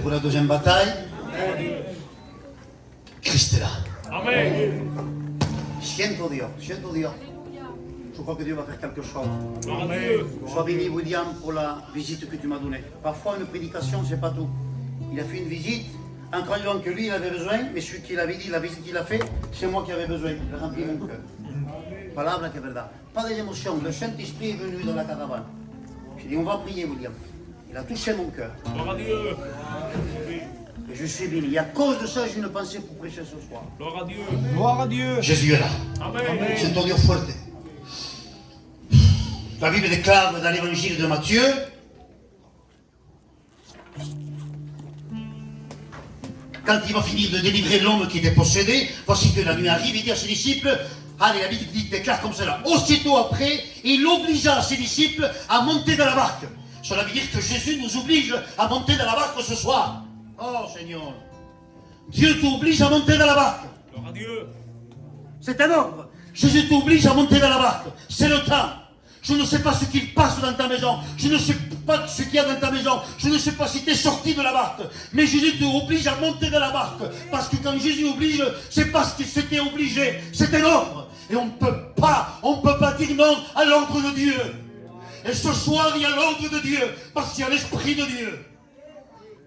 Pour la deuxième bataille, Christ est là. Amen. Siento Dios. Je crois que Dieu va faire quelque chose. Amen. Sois béni, William, pour la visite que tu m'as donnée. Parfois, une prédication, c'est pas tout. Il a fait une visite en croyant que lui, il avait besoin, mais celui qui l'avait dit, la visite qu'il a fait, c'est moi qui avais besoin. Il a rempli mon cœur. Palabra que verdad. Pas d'émotion. Le Saint-Esprit est venu dans la caravane. J'ai dit, on va prier, William. Il a touché mon cœur. Gloire à Dieu. Et je suis béni. Et à cause de ça, j'ai une pensée pour prêcher ce soir. Gloire à Dieu. Gloire à Dieu. Jésus est là. Amen. C'est un Dieu fuerte. La Bible déclare dans l'évangile de Matthieu, quand il va finir de délivrer l'homme qui était possédé, voici que la nuit arrive, il dit à ses disciples, allez, la Bible déclare comme cela. Aussitôt après, il obligea ses disciples à monter dans la barque. Cela veut dire que Jésus nous oblige à monter dans la barque ce soir. Oh Seigneur, Dieu t'oblige à monter dans la barque. Gloire à Dieu. C'est un ordre. Jésus t'oblige à monter dans la barque. C'est le temps. Je ne sais pas ce qu'il passe dans ta maison. Je ne sais pas ce qu'il y a dans ta maison. Je ne sais pas si tu es sorti de la barque. Mais Jésus t'oblige à monter dans la barque. Parce que quand Jésus oblige, c'est parce qu'il s'était obligé. C'est un ordre. Et on ne peut pas dire non à l'ordre de Dieu. Et ce soir, il y a l'ordre de Dieu. Parce qu'il y a l'Esprit de Dieu.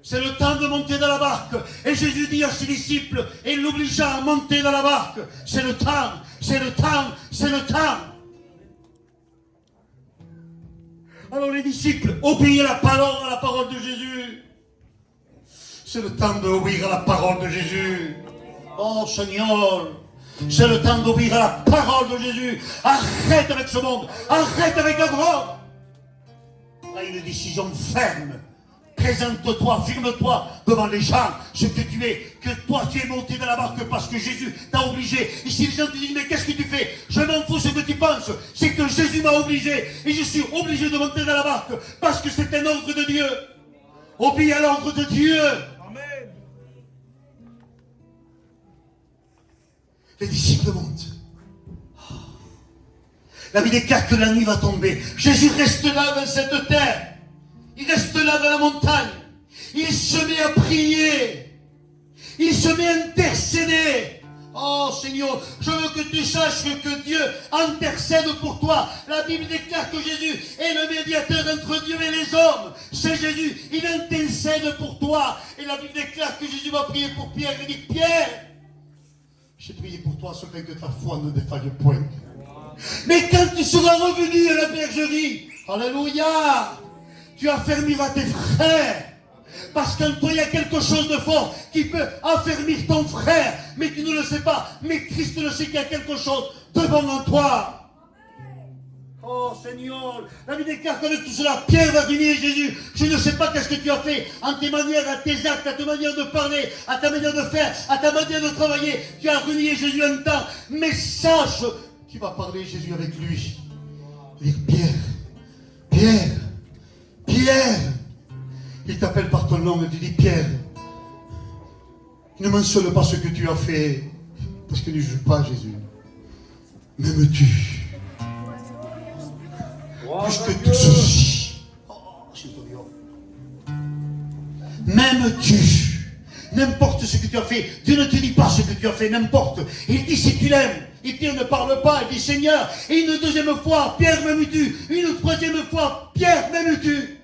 C'est le temps de monter dans la barque. Et Jésus dit à ses disciples, et il l'obligea à monter dans la barque. C'est le temps, c'est le temps, c'est le temps. Alors les disciples obéissent à la parole de Jésus. C'est le temps d'obéir à la parole de Jésus. Oh Seigneur, c'est le temps d'obéir à la parole de Jésus. Arrête avec ce monde, arrête avec la drogue. Là, une décision ferme. Présente-toi, firme-toi devant les gens, ce que tu es, que toi tu es monté dans la barque parce que Jésus t'a obligé. Et si les gens te disent, mais qu'est-ce que tu fais? Je m'en fous ce que tu penses, c'est que Jésus m'a obligé. Et je suis obligé de monter dans la barque parce que c'est un ordre de Dieu. Obéis à l'ordre de Dieu. Amen. Les disciples montent. La Bible déclare que la nuit va tomber. Jésus reste là dans cette terre. Il reste là dans la montagne. Il se met à prier. Il se met à intercéder. Oh Seigneur, je veux que tu saches que Dieu intercède pour toi. La Bible déclare que Jésus est le médiateur entre Dieu et les hommes. C'est Jésus, il intercède pour toi. Et la Bible déclare que Jésus va prier pour Pierre. Il dit, Pierre, j'ai prié pour toi afin que ta foi ne défaille point. Mais quand tu seras revenu à la bergerie, alléluia, tu affermiras tes frères. Parce qu'en toi, il y a quelque chose de fort qui peut affermir ton frère. Mais tu ne le sais pas. Mais Christ le sait qu'il y a quelque chose de bon en toi. Oh Seigneur, la Bible déclare que de tout cela, Pierre va venir Jésus. Je ne sais pas qu'est-ce que tu as fait en tes manières, à tes actes, à ta manière de parler, à ta manière de faire, à ta manière de travailler. Tu as renié Jésus un temps. Mais sache, tu vas parler Jésus avec lui. Dire, Pierre, il t'appelle par ton nom et tu dis, Pierre, ne mentionne pas ce que tu as fait, parce que ne juge pas Jésus. M'aimes-tu plus que tout ceci? Oh, c'est ton Dieu. M'aimes-tu? N'importe ce que tu as fait, Dieu ne te dit pas ce que tu as fait, n'importe. Il dit si tu l'aimes. Et Pierre ne parle pas, il dit Seigneur. Et une deuxième fois, Pierre m'aimes-tu? Une troisième fois, Pierre m'aimes-tu?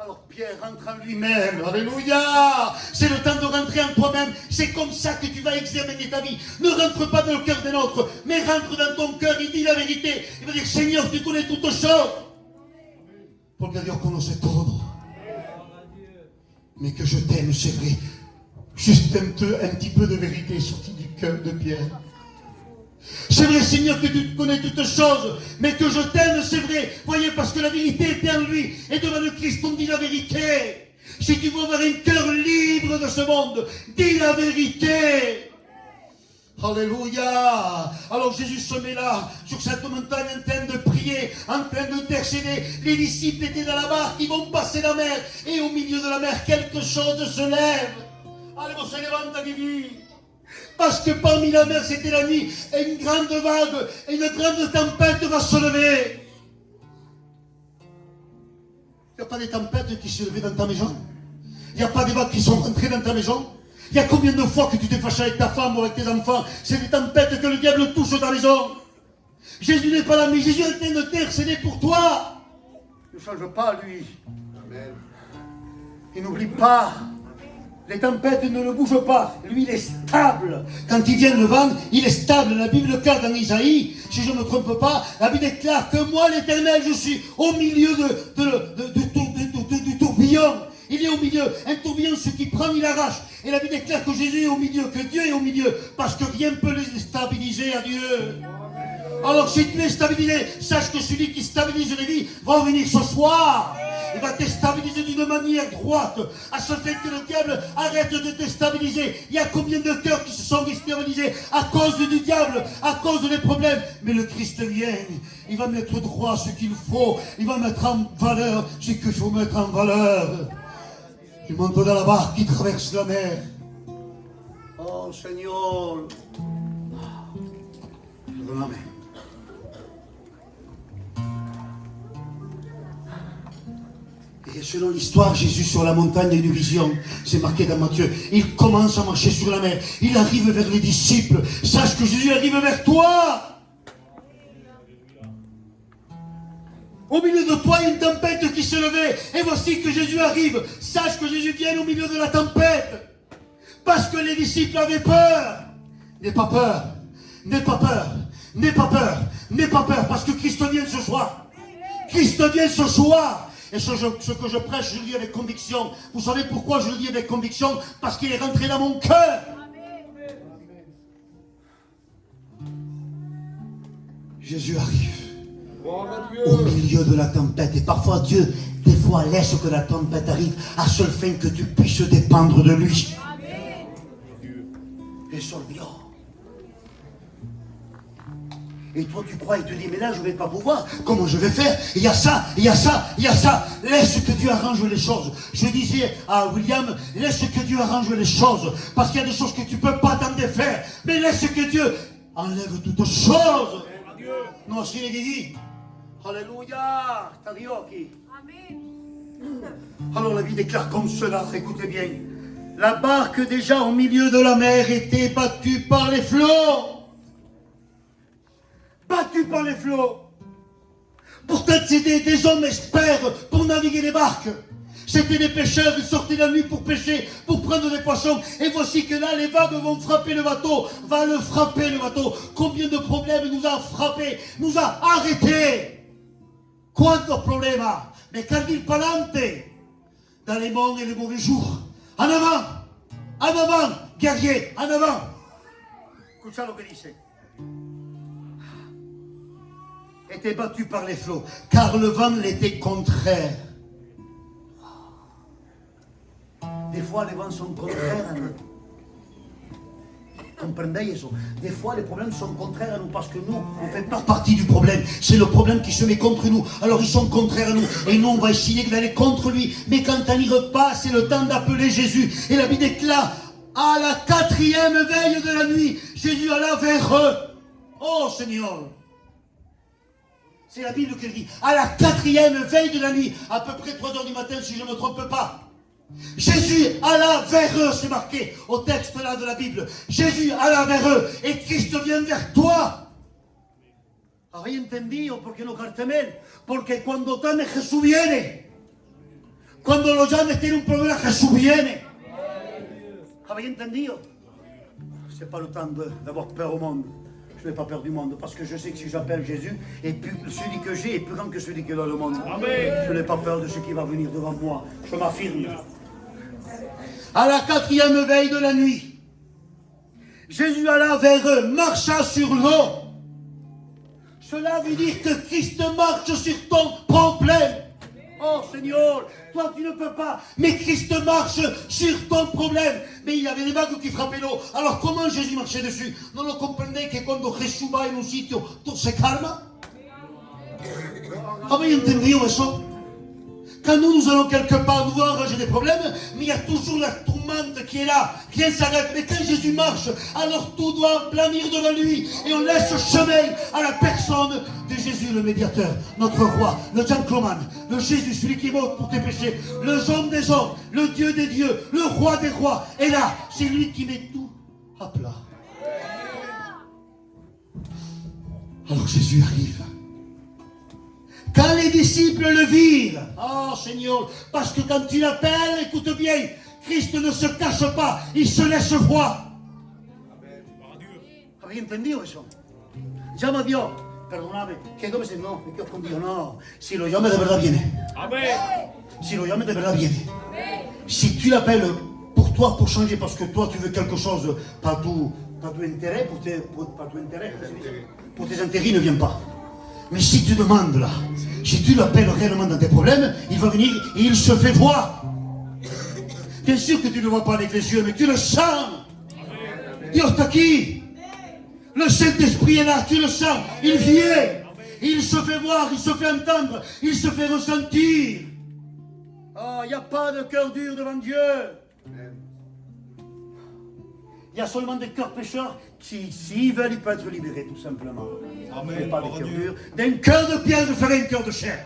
Alors Pierre rentre en lui-même, alléluia. C'est le temps de rentrer en toi-même. C'est comme ça que tu vas examiner ta vie. Ne rentre pas dans le cœur d'un autre, mais rentre dans ton cœur. Il dit la vérité. Il va dire Seigneur, tu connais toutes choses. Porque Dios conoce todo. Mais que je t'aime, c'est vrai. Juste un petit peu de vérité est sorti du cœur de Pierre. C'est vrai, Seigneur, que tu connais toutes choses, mais que je t'aime, c'est vrai. Voyez, parce que la vérité était en lui. Et devant le Christ, on dit la vérité. Si tu veux avoir un cœur libre de ce monde, dis la vérité. Alléluia. Alors Jésus se met là, sur cette montagne, en train de prier, en train d'intercéder. Les disciples étaient dans la barque, ils vont passer la mer. Et au milieu de la mer, quelque chose se lève. Allez, on se levante, Vivi. Parce que parmi la mer, c'était la nuit, et une grande vague, et une grande tempête va se lever. Il n'y a pas des tempêtes qui se levaient dans ta maison. Il n'y a pas des vagues qui sont rentrées dans ta maison. Il y a combien de fois que tu t'es fâché avec ta femme ou avec tes enfants? C'est des tempêtes que le diable touche dans ta maison. Jésus n'est pas là, mais Jésus est en train de t'intercéder pour toi. Ne change pas, lui. Amen. Et n'oublie pas, les tempêtes ne le bougent pas. Lui, il est stable. Quand il vient le vent, il est stable. La Bible déclare dans Isaïe, si je ne me trompe pas, la Bible déclare que moi, l'Éternel, je suis au milieu du tourbillon. Il est au milieu. Un tourbillon, ce qui prend, il arrache. Et la Bible déclare que Jésus est au milieu, que Dieu est au milieu. Parce que rien ne peut les stabiliser à Dieu. Alors si tu es stabilisé, sache que celui qui stabilise les vies va venir ce soir. Il va te stabiliser d'une manière droite, à ce fait que le diable arrête de te stabiliser. Il y a combien de cœurs qui se sont déstabilisés à cause du diable, à cause des problèmes. Mais le Christ vient, il va mettre droit ce qu'il faut, il va mettre en valeur ce qu'il faut mettre en valeur. Il monte dans la barque qui traverse la mer. Oh Seigneur. Je vous l'amène. Et selon l'histoire, Jésus sur la montagne a une vision. C'est marqué dans Matthieu. Il commence à marcher sur la mer. Il arrive vers les disciples. Sache que Jésus arrive vers toi. Au milieu de toi, il y a une tempête qui se levait. Et voici que Jésus arrive. Sache que Jésus vient au milieu de la tempête. Parce que les disciples avaient peur. N'aie pas peur. N'aie pas peur. N'aie pas peur. N'aie pas peur. Parce que Christ vient ce soir. Christ vient ce soir. Et ce que je prêche, je le dis avec conviction. Vous savez pourquoi je le dis avec conviction? Parce qu'il est rentré dans mon cœur. Jésus arrive au milieu de la tempête. Et parfois Dieu, des fois, laisse que la tempête arrive à seule fin que tu puisses dépendre de lui. Et solvió. Et toi, tu crois, il te dit, mais là, je ne vais pas pouvoir. Comment je vais faire? Il y a ça, il y a ça, il y a ça. Laisse que Dieu arrange les choses. Je disais à William, laisse que Dieu arrange les choses. Parce qu'il y a des choses que tu ne peux pas t'en défaire. Mais laisse que Dieu enlève toutes choses. Non, s'il est dit. Alléluia. T'as dit qui? Alors la vie déclare comme cela, écoutez bien. La barque déjà au milieu de la mer était battue par les flots. Battue par les flots. Pourtant, c'était des hommes experts pour naviguer les barques. C'était des pêcheurs, ils sortaient la nuit pour pêcher, pour prendre des poissons. Et voici que là, les vagues vont frapper le bateau, va le frapper le bateau. Combien de problèmes nous a frappés, nous a arrêtés. Quantos problemas, mais cardil palante, dans les bons et les mauvais jours. En avant, guerrier, en avant. Écoute ça, ce que dice. Était battu par les flots, Car le vent l'était contraire. Des fois, les vents sont contraires à nous. Comprenez ça? Des fois, les problèmes sont contraires à nous parce que nous, on ne fait pas Partie du problème, c'est le problème qui se met contre nous. Alors ils sont contraires à nous et nous on va essayer d'aller contre lui. Mais quand on y repasse, c'est le temps d'appeler Jésus. Et la Bible déclare, à la 4e veille de la nuit, Jésus alla vers eux. Oh Seigneur! C'est la Bible qui le dit. À la 4e veille de la nuit, à peu près 3 heures du matin si je ne me trompe pas. Jésus alla vers eux, c'est marqué au texte là de la Bible. Jésus alla vers eux et Christ vient vers toi. Habéis entendido por qué no cartemen, porque cuando llames Jesús viene. Cuando lo llames tiene un problema, Jesús viene. Habéis entendido? C'est pas le temps d'avoir peur au monde. Je n'ai pas peur du monde parce que je sais que si j'appelle Jésus, et plus, celui que j'ai est plus grand que celui qui est dans le monde. Amen. Je n'ai pas peur de ce qui va venir devant moi. Je m'affirme. À la 4e veille de la nuit, Jésus alla vers eux, marcha sur l'eau. Cela veut dire que Christ marche sur ton problème. Oh Seigneur, toi tu ne peux pas. Mais Christ marche sur ton problème. Mais il y avait des vagues qui frappaient l'eau. Alors comment Jésus marchait dessus? Non lo comprendez que quando Gesù va in un sitio, tutto se calma? Avete entendido eso? Quand nous allons quelque part, nous voulons arranger des problèmes, mais il y a toujours la tourmente qui est là. Rien ne s'arrête. Mais quand Jésus marche, alors tout doit planir devant lui. Et on laisse chemin à la personne de Jésus, le médiateur, notre roi, le gentleman, le Jésus, celui qui est mort pour tes péchés, le homme des hommes, le Dieu des dieux, le roi des rois. Et là, c'est lui qui met tout à plat. Alors Jésus arrive. Quand les disciples le virent, oh Seigneur, parce que quand tu l'appelles, écoute bien, Christ ne se cache pas, il se laisse voir. ¿Habéis entendido eso? Llama a Dios, perdóname, que no me sé, no, me quedo contigo, no. Si lo llame de verdad viene. Amen. Si lo llame de verdad viene. Si tu l'appelles pour toi, pour changer, parce que toi tu veux quelque chose, pas tout intérêt, pour tes intérêts, il ne vient pas. Mais si tu demandes là, si tu l'appelles réellement dans tes problèmes, il va venir et il se fait voir. Bien sûr que tu ne le vois pas avec les yeux, mais tu le sens. Dieu t'a qui? Le Saint-Esprit est là, tu le sens. Il vient. Il se fait voir, il se fait entendre, il se fait ressentir. Ah, il n'y a pas de cœur dur devant Dieu. Il y a seulement des cœurs pécheurs qui, s'ils veulent, ils peuvent être libérés, tout simplement. Amen. Pas de cœur dur. D'un cœur de pierre, je ferai un cœur de chair.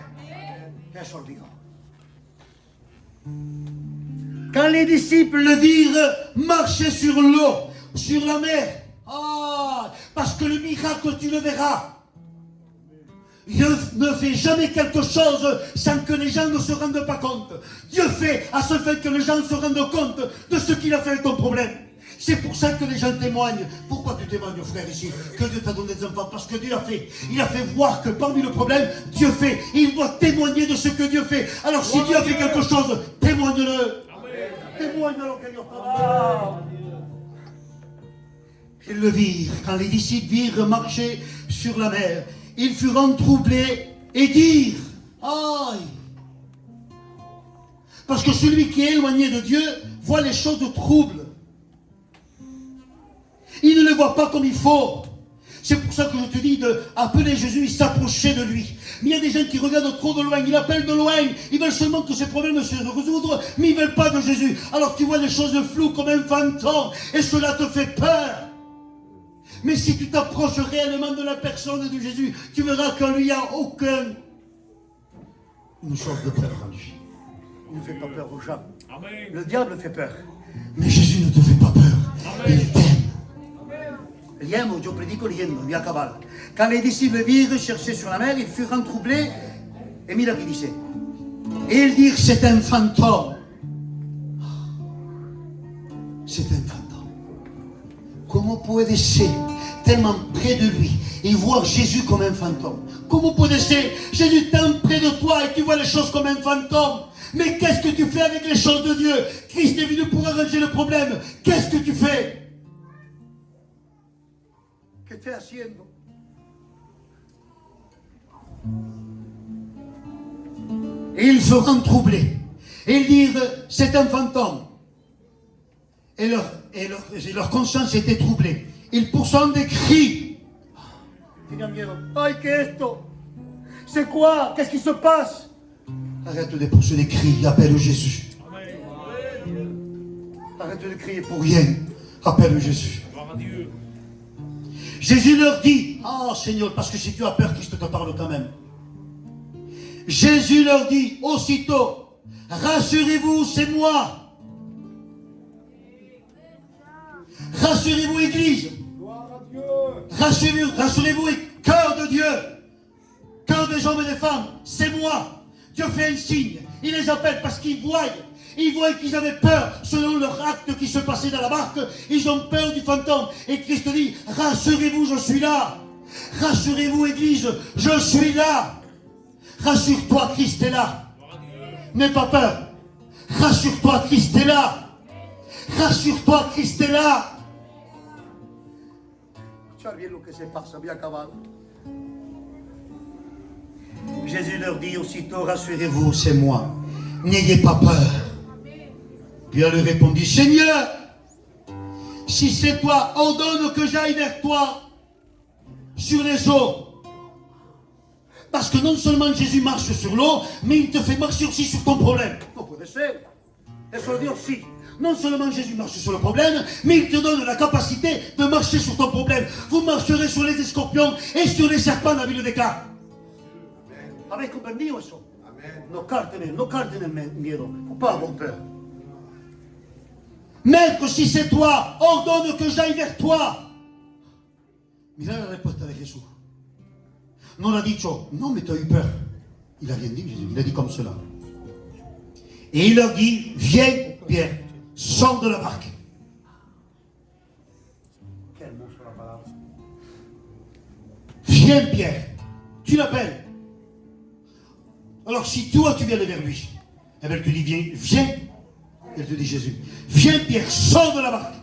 Quand les disciples le virent marcher sur l'eau, sur la mer, parce que le miracle, tu le verras. Dieu ne fait jamais quelque chose sans que les gens ne se rendent pas compte. Dieu fait à ce fait que les gens se rendent compte de ce qu'il a fait avec ton problème. C'est pour ça que les gens témoignent. Pourquoi tu témoignes, frère, ici? Que Dieu t'a donné des enfants. Parce que Dieu a fait. Il a fait voir que parmi le problème, Dieu fait. Il doit témoigner de ce que Dieu fait. Alors si Dieu a fait quelque chose, témoigne-le. Témoigne-le, Seigneur. Ils le virent. Quand les disciples virent marcher sur la mer, ils furent troublés et dirent: aïe! Parce que celui qui est éloigné de Dieu voit les choses troubles. Il ne le voit pas comme il faut. C'est pour ça que je te dis d'appeler Jésus et s'approcher de lui. Mais il y a des gens qui regardent trop de loin, ils l'appellent de loin. Ils veulent seulement que ces problèmes se résoudent, mais ils ne veulent pas de Jésus. Alors tu vois les choses floues comme un fantôme, et cela te fait peur. Mais si tu t'approches réellement de la personne de Jésus, tu verras qu'en lui, il n'y a aucune chose de peur en lui. Il ne fait pas peur aux gens. Amen. Le diable fait peur. Mais Jésus ne te fait pas peur. Il t'aime. Liemo, yo predico leyendo, via cabal. Quand les disciples virent chercher sur la mer, ils furent troublés. Et mira qui disait. Et ils dirent: c'est un fantôme. C'est un fantôme. Comment puede-se tellement près de lui et voir Jésus comme un fantôme? Comment puede-se Jésus tant près de toi et tu vois les choses comme un fantôme? Mais qu'est-ce que tu fais avec les choses de Dieu? Christ est venu pour arranger le problème. Qu'est-ce que tu fais? ¿Qué estás haciendo? Et ils seront troublés. Et ils dirent: c'est un fantôme. Et leur conscience était troublée. Ils poursuivent des cris. Tengan miedo. ¡Ay, qué es esto! C'est quoi? Qu'est-ce qui se passe? Arrête de pousser des cris, appelle Jésus. Arrête de crier pour Pour rien, appelle Jésus. Gloire à Dieu. Jésus leur dit: oh Seigneur, parce que si tu as peur, Christ te parle quand même. Jésus leur dit aussitôt: rassurez-vous, c'est moi. Rassurez-vous, Église. Rassurez-vous, cœur de Dieu, cœur des hommes et des femmes, c'est moi. Dieu fait un signe. Il les appelle parce qu'ils voient qu'ils avaient peur selon leur acte qui se passait dans la barque. Ils ont peur du fantôme. Et Christ dit: rassurez-vous, je suis là. Rassurez-vous, Église, je suis là. Rassure-toi, Christ est là. N'aie pas peur. Rassure-toi, Christ est là. Rassure-toi, Christ est là. Escuchar bien lo que se pasa, bien acabado. Jésus leur dit aussitôt: Rassurez-vous, c'est moi. N'ayez pas peur. Pierre lui répondit: Seigneur, si c'est toi, ordonne que j'aille vers toi sur les eaux. Parce que non seulement Jésus marche sur l'eau, mais il te fait marcher aussi sur ton problème. No puede ser. Eso es Dios, sí. Non seulement Jésus marche sur le problème, mais il te donne la capacité de marcher sur ton problème. Vous marcherez sur les scorpions et sur les serpents dans la Bible des cas. Habéis comprendido eso? No carden en miedo. Faut pas avoir peur. Maître, si c'est toi, ordonne que j'aille vers toi. Mira la respuesta de Jesús. No le ha dicho, non mais tu as eu peur. Il a rien dit, Jésus. Il a dit comme cela. Et il leur dit, viens Pierre, sors de la barque. Quel mot sur la parole. Viens Pierre, tu l'appelles. Alors si toi tu viens vers lui, eh bien, elle te dit viens. Elle te dit Jésus, viens Pierre, sors de la barque.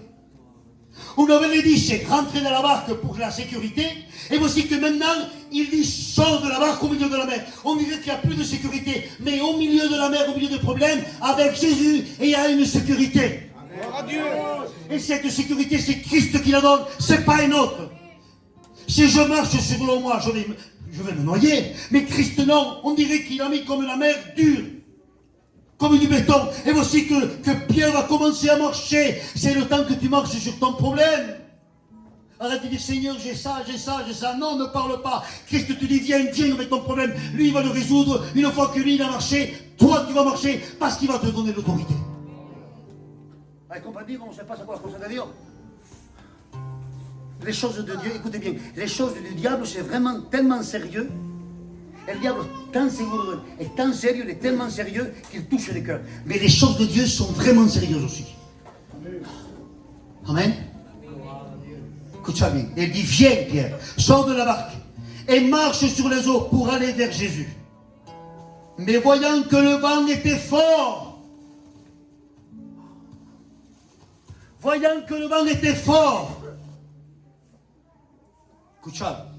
On avait dit c'est rentrer dans la barque pour la sécurité. Et voici que maintenant, il dit sors de la barque au milieu de la mer. On dirait qu'il n'y a plus de sécurité. Mais au milieu de la mer, au milieu des problèmes, avec Jésus, il y a une sécurité. Et cette sécurité, c'est Christ qui la donne, c'est pas une autre. Si je marche sur l'eau, moi, je vais me noyer. Mais Christ, non, on dirait qu'il a mis comme la mer dure, comme du béton. Et voici que Pierre va commencer à marcher. C'est le temps que tu marches sur ton problème. Arrête de dire Seigneur, j'ai ça. Non, ne parle pas. Christ te dit viens avec ton problème. Lui, il va le résoudre. Une fois que lui, il a marché, toi, tu vas marcher parce qu'il va te donner l'autorité. Avez compris comment ça passe pour la cosa de Dieu? Les choses de Dieu, écoutez bien, les choses du diable, c'est vraiment tellement sérieux. Le diable est tant sérieux, il est tellement sérieux qu'il touche les cœurs. Mais les choses de Dieu sont vraiment sérieuses aussi. Amen. Écoute ça bien. Il dit, viens Pierre, sors de la barque et marche sur les eaux pour aller vers Jésus. Mais voyant que le vent était fort, écoute ça,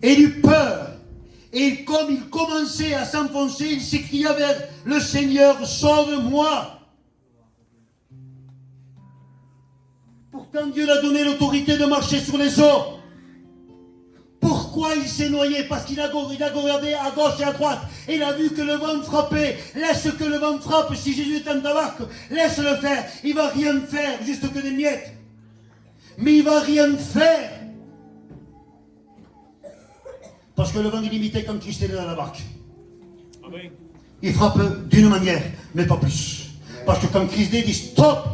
et il eut peur. Et comme il commençait à s'enfoncer, il s'écria vers le Seigneur, sauve-moi. Pourtant Dieu lui a donné l'autorité de marcher sur les eaux. Pourquoi il s'est noyé? Parce qu'il a regardé à gauche et à droite. Et il a vu que le vent frappait. Laisse que le vent frappe. Si Jésus est en ta barque, laisse-le faire. Il ne va rien faire, juste que des miettes. Mais il ne va rien faire. Parce que le vent est limité quand Christ est dans la barque. Amen. Il frappe d'une manière, mais pas plus. Parce que quand Christ dit stop,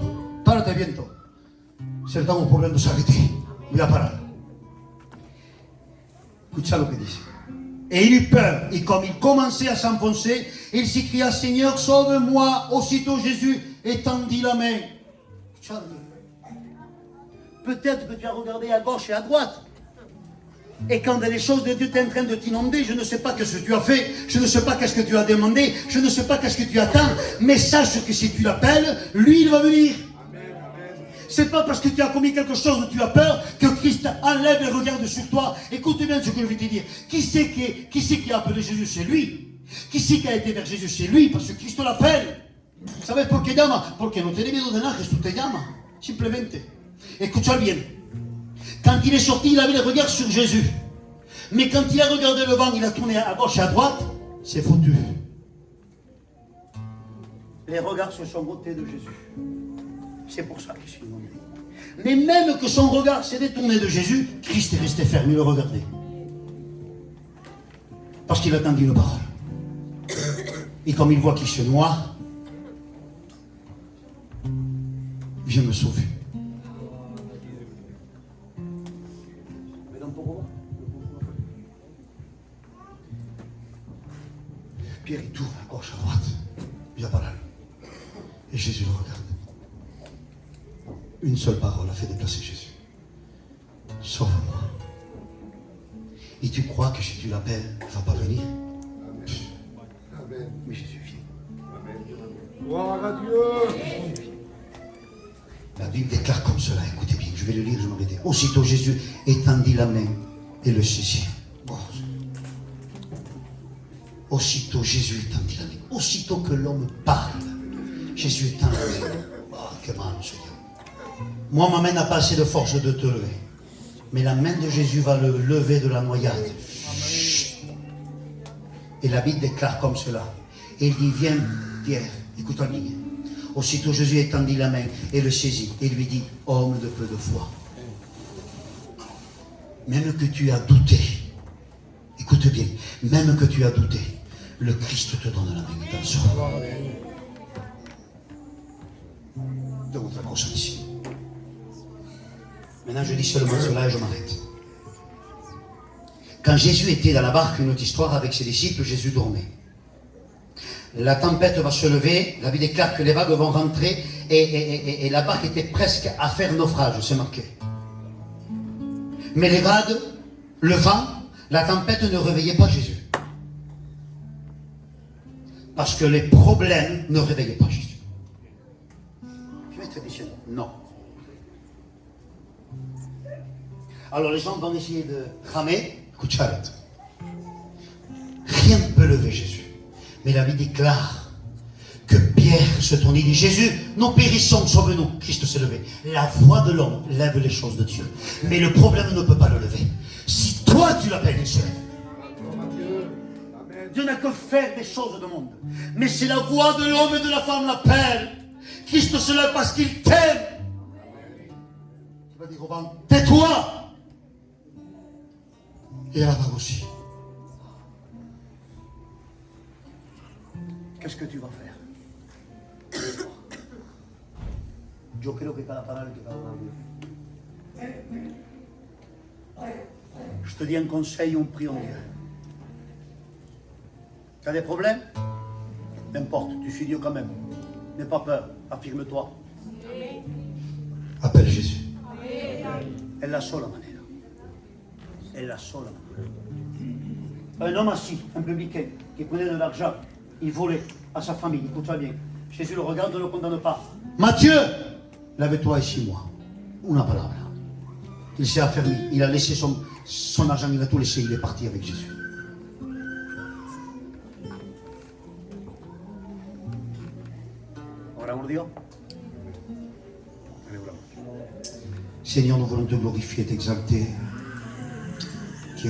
párate viento. C'est le temps au problème de s'arrêter. Il a parlé. Écoute ça le que dit. Et il eut peur. Et comme il commençait à s'enfoncer, il s'écria Seigneur, sauve-moi. Aussitôt Jésus étendit la main. Peut-être que tu as regardé à gauche et à droite. Et quand les choses de Dieu sont en train de t'inonder, je ne sais pas ce que tu as fait, je ne sais pas qu'est-ce que tu as demandé, je ne sais pas qu'est-ce que tu attends, mais sache que si tu l'appelles, lui, il va venir. C'est pas parce que tu as commis quelque chose où tu as peur que Christ enlève et regarde sur toi. Écoute bien ce que je vais te dire. Qui c'est qui a appelé Jésus? C'est lui. Qui c'est qui a été vers Jésus? C'est lui, parce que Christ l'appelle. ¿Sabes por qué llama? Porque no tiene miedo de nada, Jesús te llama. Simplemente. Escucha bien. Quand il est sorti, il avait le regard sur Jésus. Mais quand il a regardé le vent, il a tourné à gauche et à droite, c'est foutu. Les regards se sont ôtés de Jésus. C'est pour ça qu'il suis nommé. Mais même que son regard s'est détourné de Jésus, Christ est resté ferme, il le regardait. Parce qu'il attendit une parole. Et comme il voit qu'il se noie, viens me sauver. Pierre, il tourne à gauche, à droite. Il a pas là. Et Jésus le regarde. Une seule parole a fait déplacer Jésus. Sauve-moi. Et tu crois que si tu l'appelles, il ne va pas venir? Amen. Mais Jésus vient. Gloire à Dieu. La Bible déclare comme cela. Écoutez bien, je vais le lire, je m'en vais dire. Aussitôt Jésus étendit la main et le saisit. Aussitôt Jésus étendit la main. Aussitôt que l'homme parle, Jésus étend la main. Oh, que mal, Seigneur. Moi, ma main n'a pas assez de force de te lever. Mais la main de Jésus va le lever de la noyade. Chut. Et la Bible déclare comme cela. Et il dit, viens Pierre, écoute-moi bien. Aussitôt Jésus étendit la main et le saisit et lui dit, homme de peu de foi. Même que tu as douté, écoute bien, même que tu as douté, le Christ te donne la main dans son. De votre conscience ici. Maintenant je dis seulement cela et je m'arrête. Quand Jésus était dans la barque, une autre histoire avec ses disciples, Jésus dormait. La tempête va se lever, la Bible déclare que les vagues vont rentrer et la barque était presque à faire naufrage, c'est marqué. Mais les vagues, le vent, la tempête ne réveillaient pas Jésus. Parce que les problèmes ne réveillaient pas Jésus. Je vais être traditionnel. Non. Alors les gens vont essayer de ramer. Écoute, j'arrête. Rien ne peut lever Jésus. Mais la Bible déclare que Pierre se tourne et dit, Jésus, nous périssons, sauve-nous. Christ s'est levé. La voix de l'homme lève les choses de Dieu. Mais le problème ne peut pas le lever. Si toi tu l'appelles, il se lève. Dieu n'a que faire des choses de monde. Mais si la voix de l'homme et de la femme l'appelle, Christ se lève parce qu'il t'aime. Tu vas dire au vent, tais-toi. Et à la vague aussi. Qu'est-ce que tu vas faire? Yo creo que cada palabra que cada uno. Je te dis un conseil, on prie en Dieu. Tu as des problèmes? N'importe, tu suis Dieu quand même. N'aie pas peur, affirme-toi. Appelle Jésus. È la sola maniera. È la sola maniera. Un homme assis, un publicain, qui prenait de l'argent, il volait à sa famille, écoute-toi bien. Jésus le regarde, ne le condamne pas. Matthieu, lève-toi ici, moi. Una palabra. Il s'est affermi, il a laissé son argent, il a tout laissé, il est parti avec Jésus. Oramos Dios. Seigneur, nous voulons te glorifier et t'exalter.